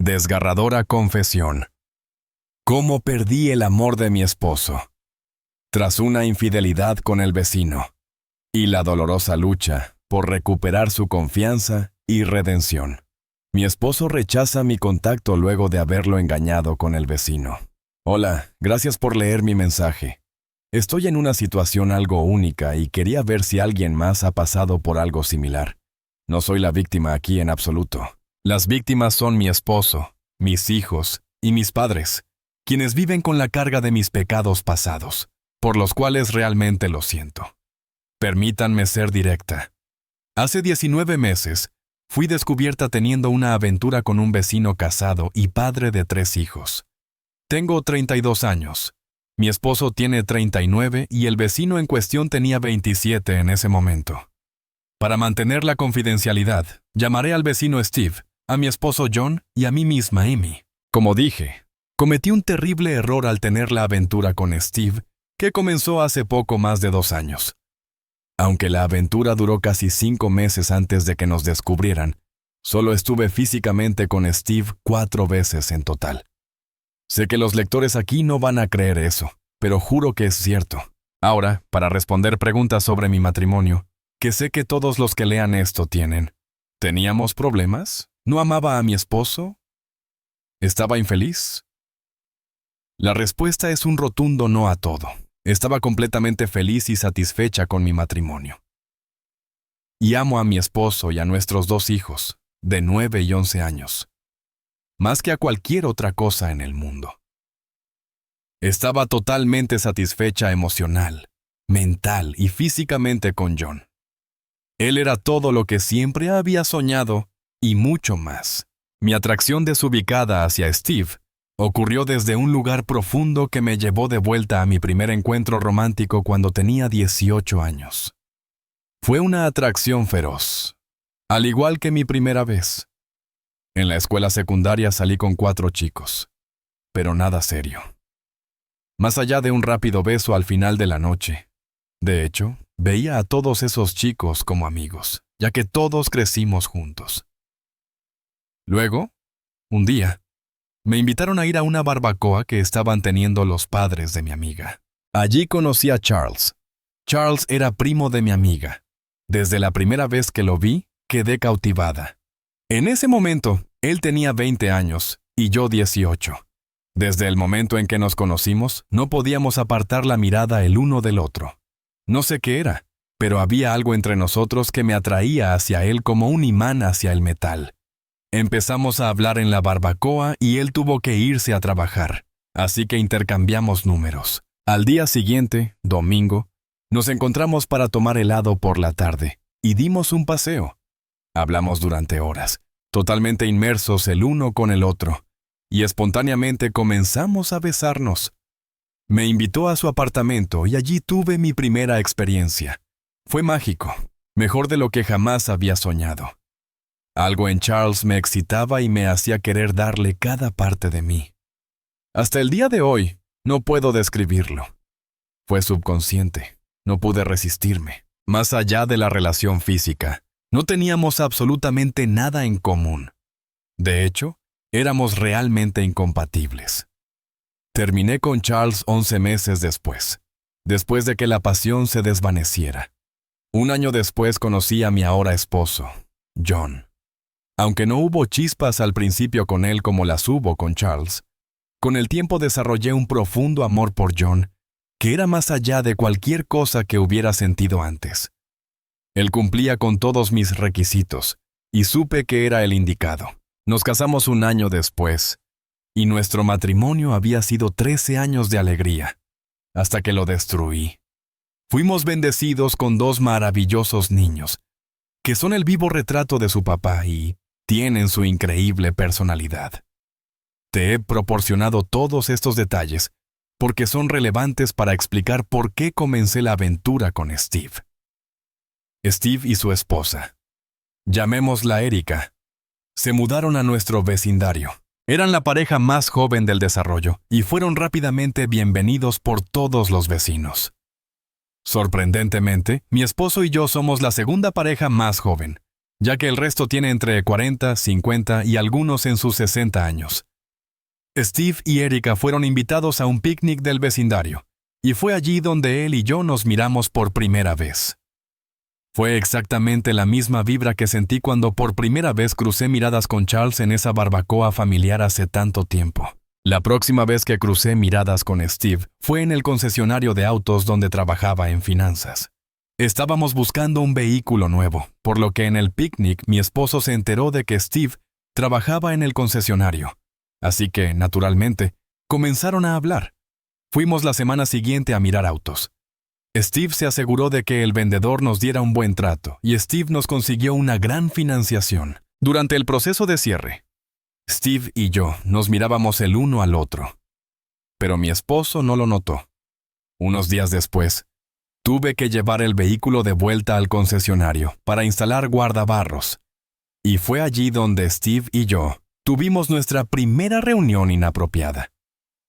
Desgarradora confesión. ¿Cómo perdí el amor de mi esposo? Tras una infidelidad con el vecino y la dolorosa lucha por recuperar su confianza y redención. Mi esposo rechaza mi contacto luego de haberlo engañado con el vecino. Hola, gracias por leer mi mensaje. Estoy en una situación algo única y quería ver si alguien más ha pasado por algo similar. No soy la víctima aquí en absoluto. Las víctimas son mi esposo, mis hijos y mis padres, quienes viven con la carga de mis pecados pasados, por los cuales realmente lo siento. Permítanme ser directa. Hace 19 meses, fui descubierta teniendo una aventura con un vecino casado y padre de 3 hijos. Tengo 32 años. Mi esposo tiene 39 y el vecino en cuestión tenía 27 en ese momento. Para mantener la confidencialidad, llamaré al vecino Steve, a mi esposo John y a mí misma Amy. Como dije, cometí un terrible error al tener la aventura con Steve, que comenzó hace poco más de 2 años. Aunque la aventura duró casi 5 meses antes de que nos descubrieran, solo estuve físicamente con Steve 4 veces en total. Sé que los lectores aquí no van a creer eso, pero juro que es cierto. Ahora, para responder preguntas sobre mi matrimonio, que sé que todos los que lean esto tienen. ¿Teníamos problemas? ¿No amaba a mi esposo? ¿Estaba infeliz? La respuesta es un rotundo no a todo. Estaba completamente feliz y satisfecha con mi matrimonio. Y amo a mi esposo y a nuestros 2 hijos, de 9 y 11 años. Más que a cualquier otra cosa en el mundo. Estaba totalmente satisfecha emocional, mental y físicamente con John. Él era todo lo que siempre había soñado y mucho más. Mi atracción desubicada hacia Steve ocurrió desde un lugar profundo que me llevó de vuelta a mi primer encuentro romántico cuando tenía 18 años. Fue una atracción feroz, al igual que mi primera vez. En la escuela secundaria salí con 4 chicos, pero nada serio. Más allá de un rápido beso al final de la noche. De hecho, veía a todos esos chicos como amigos, ya que todos crecimos juntos. Luego, un día, me invitaron a ir a una barbacoa que estaban teniendo los padres de mi amiga. Allí conocí a Charles. Charles era primo de mi amiga. Desde la primera vez que lo vi, quedé cautivada. En ese momento, él tenía 20 años y yo 18. Desde el momento en que nos conocimos, no podíamos apartar la mirada el uno del otro. No sé qué era, pero había algo entre nosotros que me atraía hacia él como un imán hacia el metal. Empezamos a hablar en la barbacoa y él tuvo que irse a trabajar, así que intercambiamos números. Al día siguiente, domingo, nos encontramos para tomar helado por la tarde y dimos un paseo. Hablamos durante horas, totalmente inmersos el uno con el otro, y espontáneamente comenzamos a besarnos. Me invitó a su apartamento y allí tuve mi primera experiencia. Fue mágico, mejor de lo que jamás había soñado. Algo en Charles me excitaba y me hacía querer darle cada parte de mí. Hasta el día de hoy, no puedo describirlo. Fue subconsciente, no pude resistirme. Más allá de la relación física, no teníamos absolutamente nada en común. De hecho, éramos realmente incompatibles. Terminé con Charles 11 meses después de que la pasión se desvaneciera. Un año después conocí a mi ahora esposo, John. Aunque no hubo chispas al principio con él como las hubo con Charles, con el tiempo desarrollé un profundo amor por John, que era más allá de cualquier cosa que hubiera sentido antes. Él cumplía con todos mis requisitos, y supe que era el indicado. Nos casamos un año después, y nuestro matrimonio había sido 13 años de alegría, hasta que lo destruí. Fuimos bendecidos con 2 maravillosos niños, que son el vivo retrato de su papá y tienen su increíble personalidad. Te he proporcionado todos estos detalles porque son relevantes para explicar por qué comencé la aventura con Steve. Steve y su esposa, llamémosla Erika, se mudaron a nuestro vecindario. Eran la pareja más joven del desarrollo y fueron rápidamente bienvenidos por todos los vecinos. Sorprendentemente, mi esposo y yo somos la segunda pareja más joven, ya que el resto tiene entre 40, 50 y algunos en sus 60 años. Steve y Erika fueron invitados a un picnic del vecindario, y fue allí donde él y yo nos miramos por primera vez. Fue exactamente la misma vibra que sentí cuando por primera vez crucé miradas con Charles en esa barbacoa familiar hace tanto tiempo. La próxima vez que crucé miradas con Steve fue en el concesionario de autos donde trabajaba en finanzas. Estábamos buscando un vehículo nuevo, por lo que en el picnic mi esposo se enteró de que Steve trabajaba en el concesionario. Así que, naturalmente, comenzaron a hablar. Fuimos la semana siguiente a mirar autos. Steve se aseguró de que el vendedor nos diera un buen trato y Steve nos consiguió una gran financiación. Durante el proceso de cierre, Steve y yo nos mirábamos el uno al otro. Pero mi esposo no lo notó. Unos días después, tuve que llevar el vehículo de vuelta al concesionario para instalar guardabarros. Y fue allí donde Steve y yo tuvimos nuestra primera reunión inapropiada.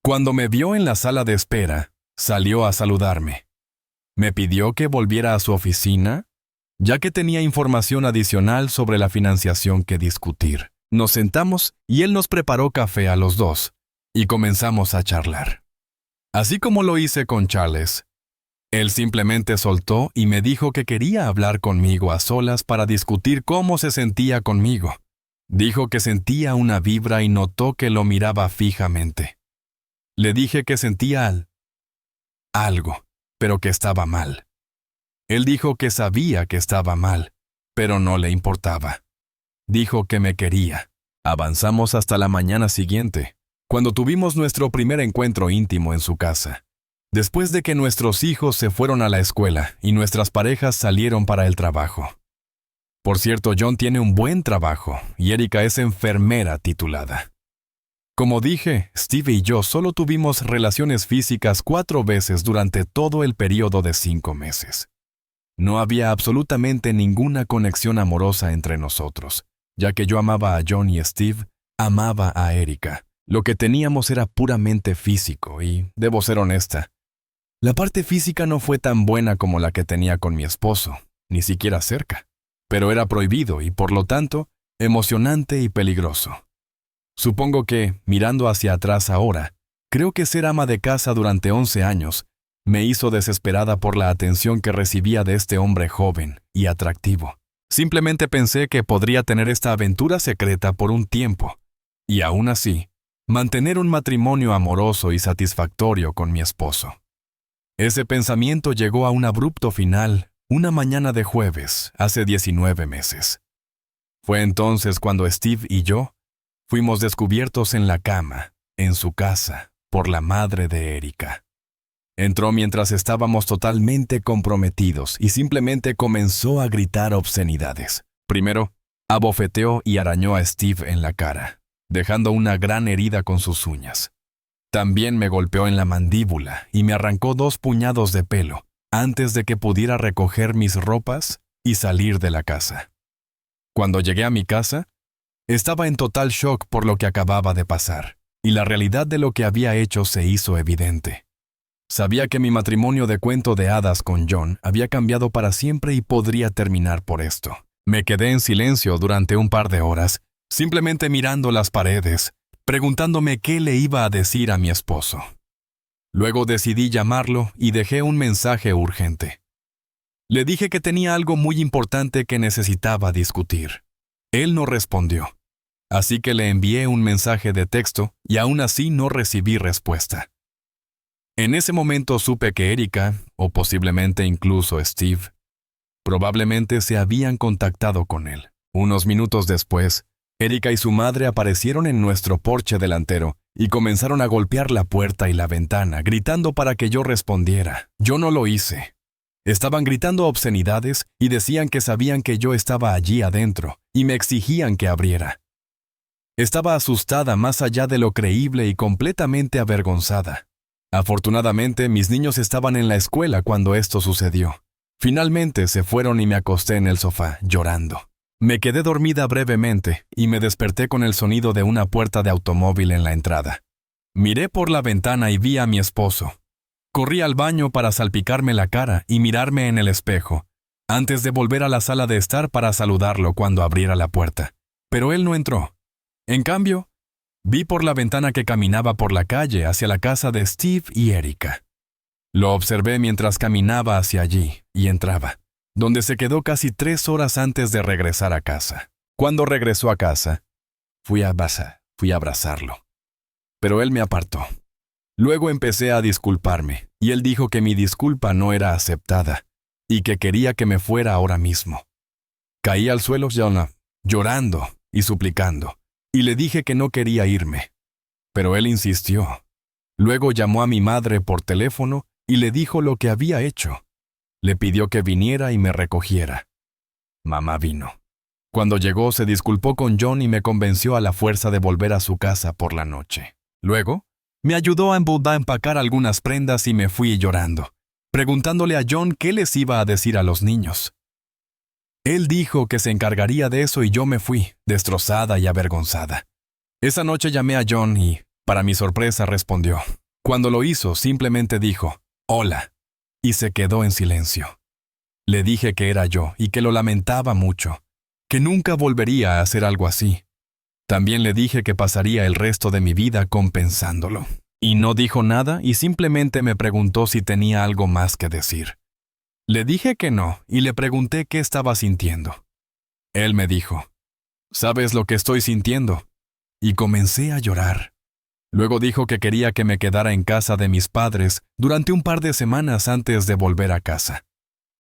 Cuando me vio en la sala de espera, salió a saludarme. Me pidió que volviera a su oficina, ya que tenía información adicional sobre la financiación que discutir. Nos sentamos y él nos preparó café a los dos, y comenzamos a charlar. Así como lo hice con Charles, él simplemente soltó y me dijo que quería hablar conmigo a solas para discutir cómo se sentía conmigo. Dijo que sentía una vibra y notó que lo miraba fijamente. Le dije que sentía algo, pero que estaba mal. Él dijo que sabía que estaba mal, pero no le importaba. Dijo que me quería. Avanzamos hasta la mañana siguiente, cuando tuvimos nuestro primer encuentro íntimo en su casa. Después de que nuestros hijos se fueron a la escuela y nuestras parejas salieron para el trabajo. Por cierto, John tiene un buen trabajo y Erika es enfermera titulada. Como dije, Steve y yo solo tuvimos relaciones físicas 4 veces durante todo el periodo de 5 meses. No había absolutamente ninguna conexión amorosa entre nosotros, ya que yo amaba a John y Steve amaba a Erika. Lo que teníamos era puramente físico y, debo ser honesta, la parte física no fue tan buena como la que tenía con mi esposo, ni siquiera cerca, pero era prohibido y, por lo tanto, emocionante y peligroso. Supongo que, mirando hacia atrás ahora, creo que ser ama de casa durante 11 años me hizo desesperada por la atención que recibía de este hombre joven y atractivo. Simplemente pensé que podría tener esta aventura secreta por un tiempo, y aún así, mantener un matrimonio amoroso y satisfactorio con mi esposo. Ese pensamiento llegó a un abrupto final una mañana de jueves, hace 19 meses. Fue entonces cuando Steve y yo fuimos descubiertos en la cama, en su casa, por la madre de Erika. Entró mientras estábamos totalmente comprometidos y simplemente comenzó a gritar obscenidades. Primero, abofeteó y arañó a Steve en la cara, dejando una gran herida con sus uñas. También me golpeó en la mandíbula y me arrancó 2 puñados de pelo antes de que pudiera recoger mis ropas y salir de la casa. Cuando llegué a mi casa, estaba en total shock por lo que acababa de pasar, y la realidad de lo que había hecho se hizo evidente. Sabía que mi matrimonio de cuento de hadas con John había cambiado para siempre y podría terminar por esto. Me quedé en silencio durante un par de horas, simplemente mirando las paredes, preguntándome qué le iba a decir a mi esposo. Luego decidí llamarlo y dejé un mensaje urgente. Le dije que tenía algo muy importante que necesitaba discutir. Él no respondió, así que le envié un mensaje de texto y aún así no recibí respuesta. En ese momento supe que Erika, o posiblemente incluso Steve, probablemente se habían contactado con él. Unos minutos después, Erika y su madre aparecieron en nuestro porche delantero y comenzaron a golpear la puerta y la ventana, gritando para que yo respondiera. Yo no lo hice. Estaban gritando obscenidades y decían que sabían que yo estaba allí adentro y me exigían que abriera. Estaba asustada más allá de lo creíble y completamente avergonzada. Afortunadamente, mis niños estaban en la escuela cuando esto sucedió. Finalmente se fueron y me acosté en el sofá, llorando. Me quedé dormida brevemente y me desperté con el sonido de una puerta de automóvil en la entrada. Miré por la ventana y vi a mi esposo. Corrí al baño para salpicarme la cara y mirarme en el espejo, antes de volver a la sala de estar para saludarlo cuando abriera la puerta. Pero él no entró. En cambio, vi por la ventana que caminaba por la calle hacia la casa de Steve y Erika. Lo observé mientras caminaba hacia allí y entraba, donde se quedó casi 3 horas antes de regresar a casa. Cuando regresó a casa, fui a abrazarlo. Pero él me apartó. Luego empecé a disculparme, y él dijo que mi disculpa no era aceptada, y que quería que me fuera ahora mismo. Caí al suelo llorando y suplicando, y le dije que no quería irme. Pero él insistió. Luego llamó a mi madre por teléfono y le dijo lo que había hecho. Le pidió que viniera y me recogiera. Mamá vino. Cuando llegó, se disculpó con John y me convenció a la fuerza de volver a su casa por la noche. Luego, me ayudó a empacar algunas prendas y me fui llorando, preguntándole a John qué les iba a decir a los niños. Él dijo que se encargaría de eso y yo me fui, destrozada y avergonzada. Esa noche llamé a John y, para mi sorpresa, respondió. Cuando lo hizo, simplemente dijo, «Hola», y se quedó en silencio. Le dije que era yo y que lo lamentaba mucho, que nunca volvería a hacer algo así. También le dije que pasaría el resto de mi vida compensándolo. Y no dijo nada y simplemente me preguntó si tenía algo más que decir. Le dije que no y le pregunté qué estaba sintiendo. Él me dijo, «¿Sabes lo que estoy sintiendo?» Y comencé a llorar. Luego dijo que quería que me quedara en casa de mis padres durante un par de semanas antes de volver a casa.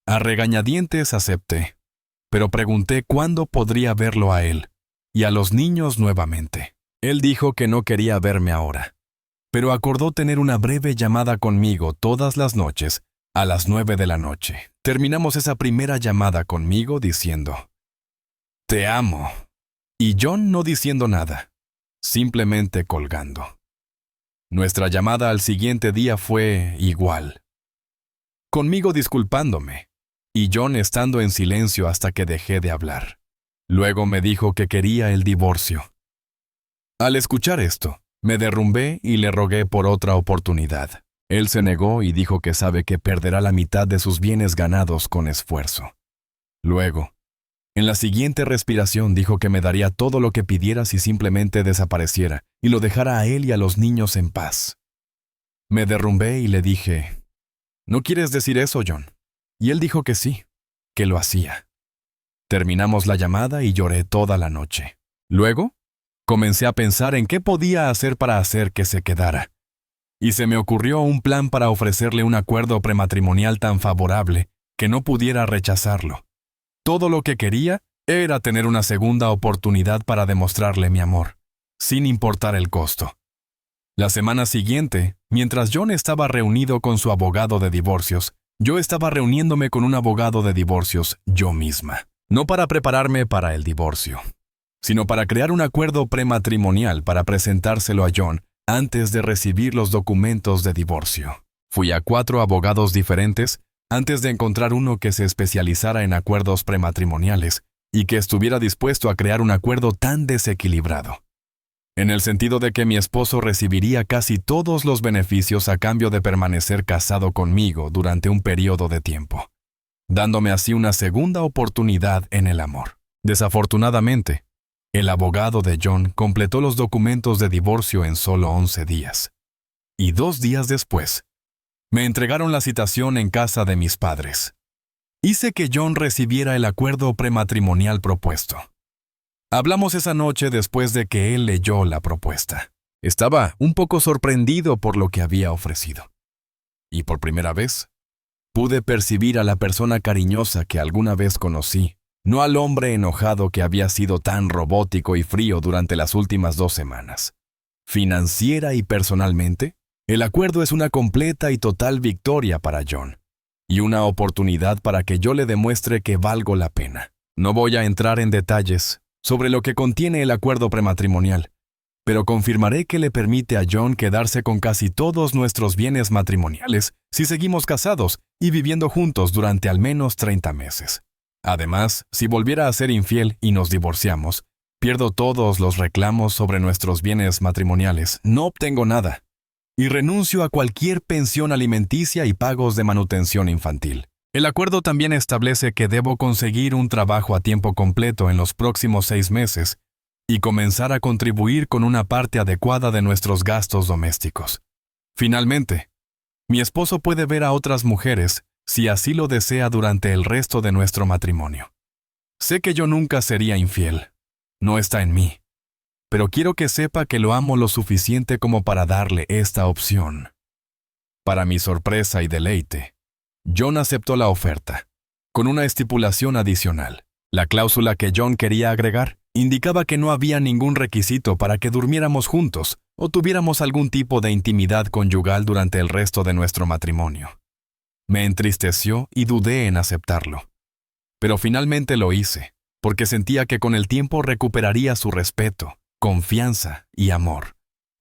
A regañadientes acepté, pero pregunté cuándo podría verlo a él y a los niños nuevamente. Él dijo que no quería verme ahora, pero acordó tener una breve llamada conmigo todas las noches a las 9 de la noche. Terminamos esa primera llamada conmigo diciendo, «Te amo», y John no diciendo nada, simplemente colgando. Nuestra llamada al siguiente día fue igual. Conmigo disculpándome, y John estando en silencio hasta que dejé de hablar. Luego me dijo que quería el divorcio. Al escuchar esto, me derrumbé y le rogué por otra oportunidad. Él se negó y dijo que sabe que perderá la mitad de sus bienes ganados con esfuerzo. Luego, en la siguiente respiración dijo que me daría todo lo que pidiera si simplemente desapareciera y lo dejara a él y a los niños en paz. Me derrumbé y le dije, «¿No quieres decir eso, John?» Y él dijo que sí, que lo hacía. Terminamos la llamada y lloré toda la noche. Luego, comencé a pensar en qué podía hacer para hacer que se quedara. Y se me ocurrió un plan para ofrecerle un acuerdo prematrimonial tan favorable que no pudiera rechazarlo. Todo lo que quería era tener una segunda oportunidad para demostrarle mi amor, sin importar el costo. La semana siguiente, mientras John estaba reunido con su abogado de divorcios, yo estaba reuniéndome con un abogado de divorcios yo misma. No para prepararme para el divorcio, sino para crear un acuerdo prematrimonial para presentárselo a John antes de recibir los documentos de divorcio. Fui a 4 abogados diferentes antes de encontrar uno que se especializara en acuerdos prematrimoniales y que estuviera dispuesto a crear un acuerdo tan desequilibrado. En el sentido de que mi esposo recibiría casi todos los beneficios a cambio de permanecer casado conmigo durante un periodo de tiempo, dándome así una segunda oportunidad en el amor. Desafortunadamente, el abogado de John completó los documentos de divorcio en solo 11 días. Y 2 días después, me entregaron la citación en casa de mis padres. Hice que John recibiera el acuerdo prematrimonial propuesto. Hablamos esa noche después de que él leyó la propuesta. Estaba un poco sorprendido por lo que había ofrecido. Y por primera vez, pude percibir a la persona cariñosa que alguna vez conocí, no al hombre enojado que había sido tan robótico y frío durante las últimas 2 semanas. Financiera y personalmente, el acuerdo es una completa y total victoria para John, y una oportunidad para que yo le demuestre que valgo la pena. No voy a entrar en detalles sobre lo que contiene el acuerdo prematrimonial, pero confirmaré que le permite a John quedarse con casi todos nuestros bienes matrimoniales si seguimos casados y viviendo juntos durante al menos 30 meses. Además, si volviera a ser infiel y nos divorciamos, pierdo todos los reclamos sobre nuestros bienes matrimoniales, no obtengo nada, y renuncio a cualquier pensión alimenticia y pagos de manutención infantil. El acuerdo también establece que debo conseguir un trabajo a tiempo completo en los próximos 6 meses y comenzar a contribuir con una parte adecuada de nuestros gastos domésticos. Finalmente, mi esposo puede ver a otras mujeres si así lo desea durante el resto de nuestro matrimonio. Sé que yo nunca sería infiel. No está en mí. Pero quiero que sepa que lo amo lo suficiente como para darle esta opción. Para mi sorpresa y deleite, John aceptó la oferta, con una estipulación adicional. La cláusula que John quería agregar indicaba que no había ningún requisito para que durmiéramos juntos o tuviéramos algún tipo de intimidad conyugal durante el resto de nuestro matrimonio. Me entristeció y dudé en aceptarlo. Pero finalmente lo hice, porque sentía que con el tiempo recuperaría su respeto, confianza y amor.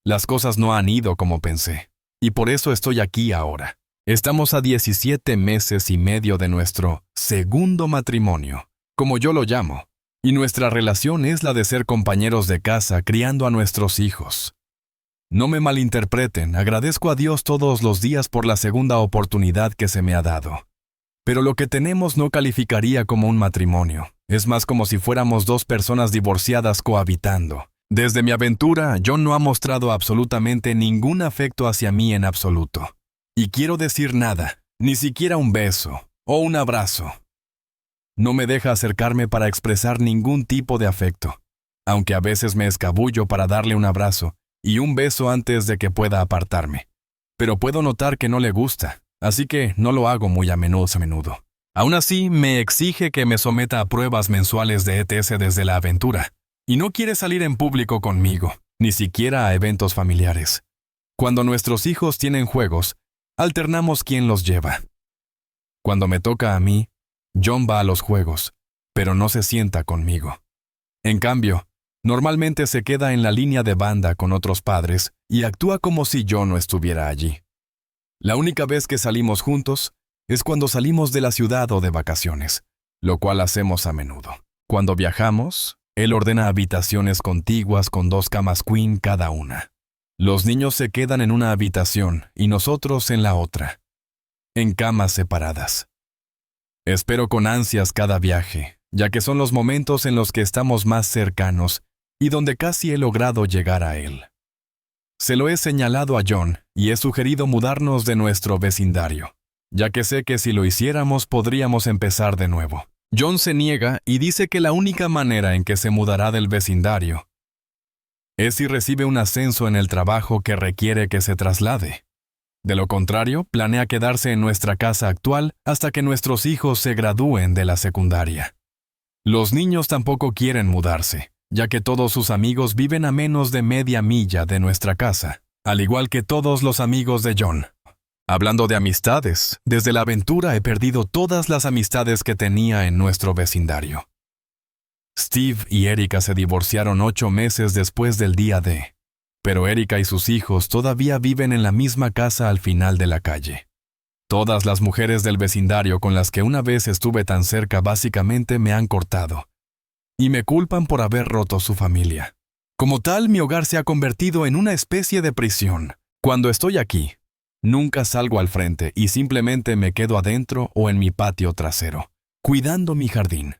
Las cosas no han ido como pensé, y por eso estoy aquí ahora. Estamos a 17 meses y medio de nuestro segundo matrimonio, como yo lo llamo, y nuestra relación es la de ser compañeros de casa criando a nuestros hijos. No me malinterpreten, agradezco a Dios todos los días por la segunda oportunidad que se me ha dado. Pero lo que tenemos no calificaría como un matrimonio. Es más como si fuéramos dos personas divorciadas cohabitando. Desde mi aventura, John no ha mostrado absolutamente ningún afecto hacia mí en absoluto. Y quiero decir nada, ni siquiera un beso o un abrazo. No me deja acercarme para expresar ningún tipo de afecto, aunque a veces me escabullo para darle un abrazo y un beso antes de que pueda apartarme. Pero puedo notar que no le gusta, así que no lo hago muy a menudo. Aún así, me exige que me someta a pruebas mensuales de ETS desde la aventura, y no quiere salir en público conmigo, ni siquiera a eventos familiares. Cuando nuestros hijos tienen juegos, alternamos quién los lleva. Cuando me toca a mí, John va a los juegos, pero no se sienta conmigo. En cambio, normalmente se queda en la línea de banda con otros padres y actúa como si yo no estuviera allí. La única vez que salimos juntos es cuando salimos de la ciudad o de vacaciones, lo cual hacemos a menudo. Cuando viajamos, él ordena habitaciones contiguas con 2 camas queen cada una. Los niños se quedan en una habitación y nosotros en la otra, en camas separadas. Espero con ansias cada viaje, ya que son los momentos en los que estamos más cercanos y donde casi he logrado llegar a él. Se lo he señalado a John y he sugerido mudarnos de nuestro vecindario, ya que sé que si lo hiciéramos podríamos empezar de nuevo. John se niega y dice que la única manera en que se mudará del vecindario es si recibe un ascenso en el trabajo que requiere que se traslade. De lo contrario, planea quedarse en nuestra casa actual hasta que nuestros hijos se gradúen de la secundaria. Los niños tampoco quieren mudarse, ya que todos sus amigos viven a menos de media milla de nuestra casa, al igual que todos los amigos de John. Hablando de amistades, desde la aventura he perdido todas las amistades que tenía en nuestro vecindario. Steve y Erika se divorciaron 8 meses después del día D, pero Erika y sus hijos todavía viven en la misma casa al final de la calle. Todas las mujeres del vecindario con las que una vez estuve tan cerca básicamente me han cortado, y me culpan por haber roto su familia. Como tal, mi hogar se ha convertido en una especie de prisión. Cuando estoy aquí, nunca salgo al frente y simplemente me quedo adentro o en mi patio trasero, cuidando mi jardín.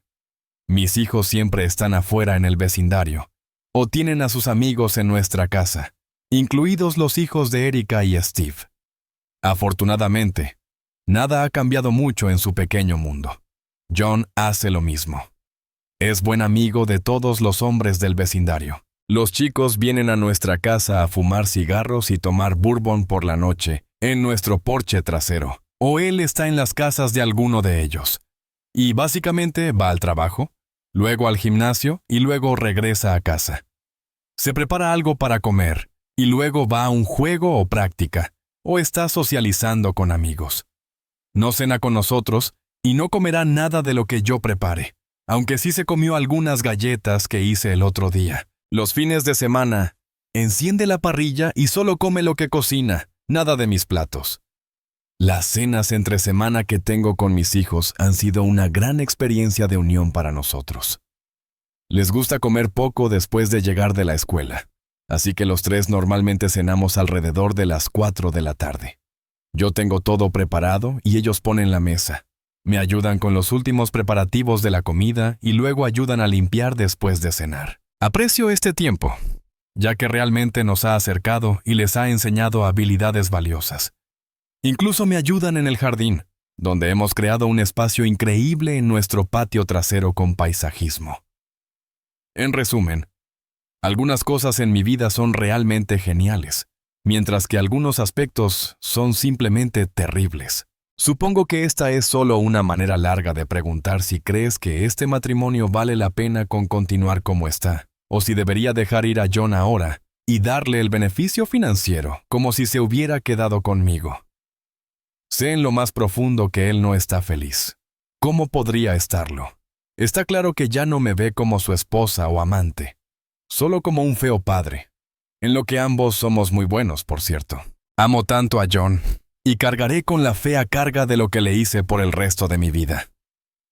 Mis hijos siempre están afuera en el vecindario, o tienen a sus amigos en nuestra casa, incluidos los hijos de Erika y Steve. Afortunadamente, nada ha cambiado mucho en su pequeño mundo. John hace lo mismo. Es buen amigo de todos los hombres del vecindario. Los chicos vienen a nuestra casa a fumar cigarros y tomar bourbon por la noche en nuestro porche trasero, o él está en las casas de alguno de ellos. Y básicamente va al trabajo, luego al gimnasio y luego regresa a casa. Se prepara algo para comer y luego va a un juego o práctica, o está socializando con amigos. No cena con nosotros y no comerá nada de lo que yo prepare, aunque sí se comió algunas galletas que hice el otro día. Los fines de semana, enciende la parrilla y solo come lo que cocina, nada de mis platos. Las cenas entre semana que tengo con mis hijos han sido una gran experiencia de unión para nosotros. Les gusta comer poco después de llegar de la escuela, así que los 3 normalmente cenamos alrededor de las 4 de la tarde. Yo tengo todo preparado y ellos ponen la mesa. Me ayudan con los últimos preparativos de la comida y luego ayudan a limpiar después de cenar. Aprecio este tiempo, ya que realmente nos ha acercado y les ha enseñado habilidades valiosas. Incluso me ayudan en el jardín, donde hemos creado un espacio increíble en nuestro patio trasero con paisajismo. En resumen, algunas cosas en mi vida son realmente geniales, mientras que algunos aspectos son simplemente terribles. Supongo que esta es solo una manera larga de preguntar si crees que este matrimonio vale la pena con continuar como está, o si debería dejar ir a John ahora y darle el beneficio financiero, como si se hubiera quedado conmigo. Sé en lo más profundo que él no está feliz. ¿Cómo podría estarlo? Está claro que ya no me ve como su esposa o amante, solo como un feo padre, en lo que ambos somos muy buenos, por cierto. Amo tanto a John, y cargaré con la fea carga de lo que le hice por el resto de mi vida.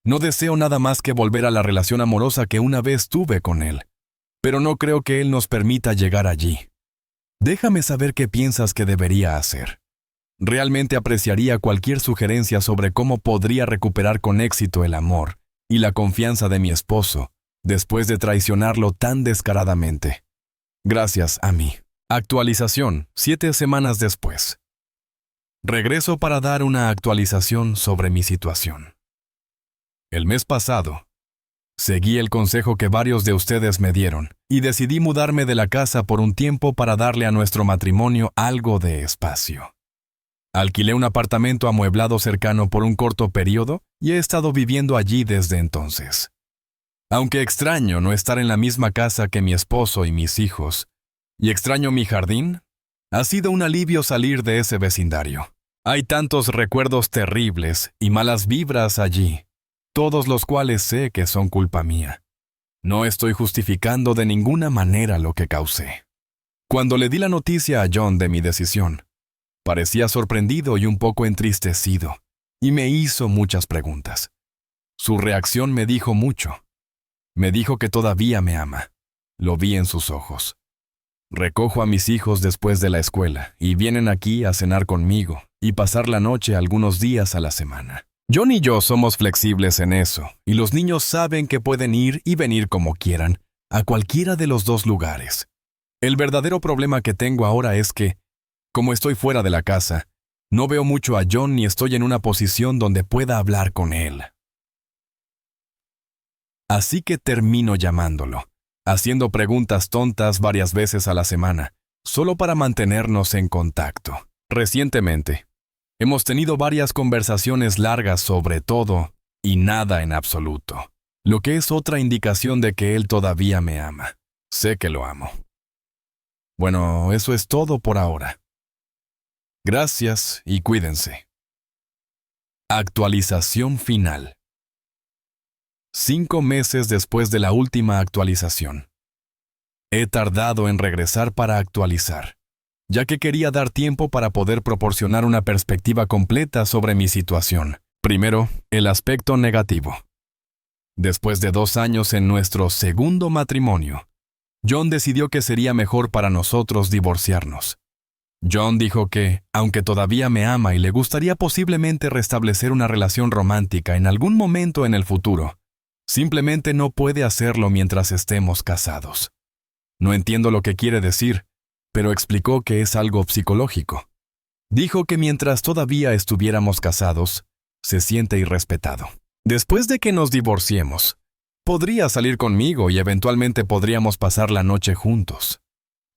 No deseo nada más que volver a la relación amorosa que una vez tuve con él, pero no creo que él nos permita llegar allí. Déjame saber qué piensas que debería hacer. Realmente apreciaría cualquier sugerencia sobre cómo podría recuperar con éxito el amor y la confianza de mi esposo después de traicionarlo tan descaradamente. Gracias, Amy. Actualización, 7 semanas después. Regreso para dar una actualización sobre mi situación. El mes pasado, seguí el consejo que varios de ustedes me dieron y decidí mudarme de la casa por un tiempo para darle a nuestro matrimonio algo de espacio. Alquilé un apartamento amueblado cercano por un corto periodo y he estado viviendo allí desde entonces. Aunque extraño no estar en la misma casa que mi esposo y mis hijos, y extraño mi jardín, ha sido un alivio salir de ese vecindario. Hay tantos recuerdos terribles y malas vibras allí, todos los cuales sé que son culpa mía. No estoy justificando de ninguna manera lo que causé. Cuando le di la noticia a John de mi decisión, parecía sorprendido y un poco entristecido, y me hizo muchas preguntas. Su reacción me dijo mucho. Me dijo que todavía me ama. Lo vi en sus ojos. Recojo a mis hijos después de la escuela y vienen aquí a cenar conmigo y pasar la noche algunos días a la semana. John y yo somos flexibles en eso, y los niños saben que pueden ir y venir como quieran, a cualquiera de los dos lugares. El verdadero problema que tengo ahora es que, como estoy fuera de la casa, no veo mucho a John ni estoy en una posición donde pueda hablar con él. Así que termino llamándolo, haciendo preguntas tontas varias veces a la semana, solo para mantenernos en contacto. Recientemente, hemos tenido varias conversaciones largas sobre todo y nada en absoluto, lo que es otra indicación de que él todavía me ama. Sé que lo amo. Bueno, eso es todo por ahora. Gracias y cuídense. Actualización final. 5 meses después de la última actualización. He tardado en regresar para actualizar, ya que quería dar tiempo para poder proporcionar una perspectiva completa sobre mi situación. Primero, el aspecto negativo. Después de 2 años en nuestro segundo matrimonio, John decidió que sería mejor para nosotros divorciarnos. John dijo que, aunque todavía me ama y le gustaría posiblemente restablecer una relación romántica en algún momento en el futuro, simplemente no puede hacerlo mientras estemos casados. No entiendo lo que quiere decir, pero explicó que es algo psicológico. Dijo que mientras todavía estuviéramos casados, se siente irrespetado. Después de que nos divorciemos, podría salir conmigo y eventualmente podríamos pasar la noche juntos.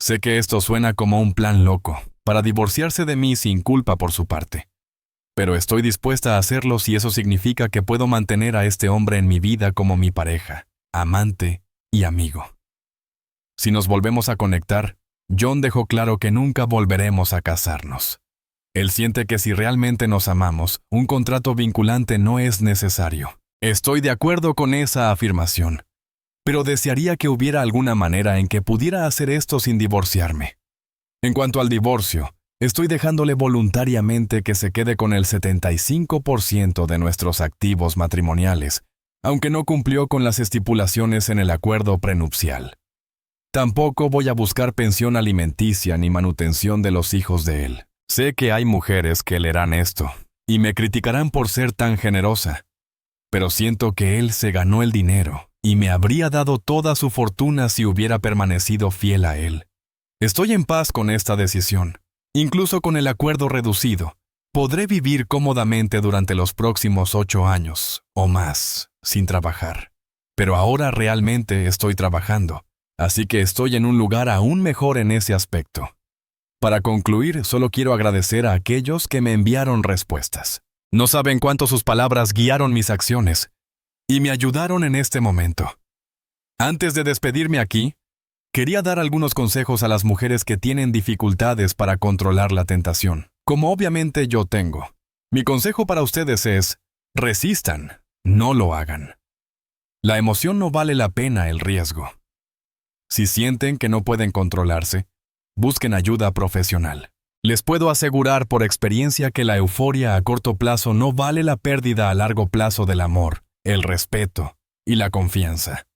Sé que esto suena como un plan loco, para divorciarse de mí sin culpa por su parte. Pero estoy dispuesta a hacerlo si eso significa que puedo mantener a este hombre en mi vida como mi pareja, amante y amigo. Si nos volvemos a conectar, John dejó claro que nunca volveremos a casarnos. Él siente que si realmente nos amamos, un contrato vinculante no es necesario. Estoy de acuerdo con esa afirmación, pero desearía que hubiera alguna manera en que pudiera hacer esto sin divorciarme. En cuanto al divorcio, estoy dejándole voluntariamente que se quede con el 75% de nuestros activos matrimoniales, aunque no cumplió con las estipulaciones en el acuerdo prenupcial. Tampoco voy a buscar pensión alimenticia ni manutención de los hijos de él. Sé que hay mujeres que leerán esto y me criticarán por ser tan generosa, pero siento que él se ganó el dinero y me habría dado toda su fortuna si hubiera permanecido fiel a él. Estoy en paz con esta decisión. Incluso con el acuerdo reducido, podré vivir cómodamente durante los próximos 8 años o más sin trabajar. Pero ahora realmente estoy trabajando, así que estoy en un lugar aún mejor en ese aspecto. Para concluir, solo quiero agradecer a aquellos que me enviaron respuestas. No saben cuánto sus palabras guiaron mis acciones y me ayudaron en este momento. Antes de despedirme aquí, quería dar algunos consejos a las mujeres que tienen dificultades para controlar la tentación, como obviamente yo tengo. Mi consejo para ustedes es: resistan, no lo hagan. La emoción no vale la pena el riesgo. Si sienten que no pueden controlarse, busquen ayuda profesional. Les puedo asegurar por experiencia que la euforia a corto plazo no vale la pérdida a largo plazo del amor, el respeto y la confianza.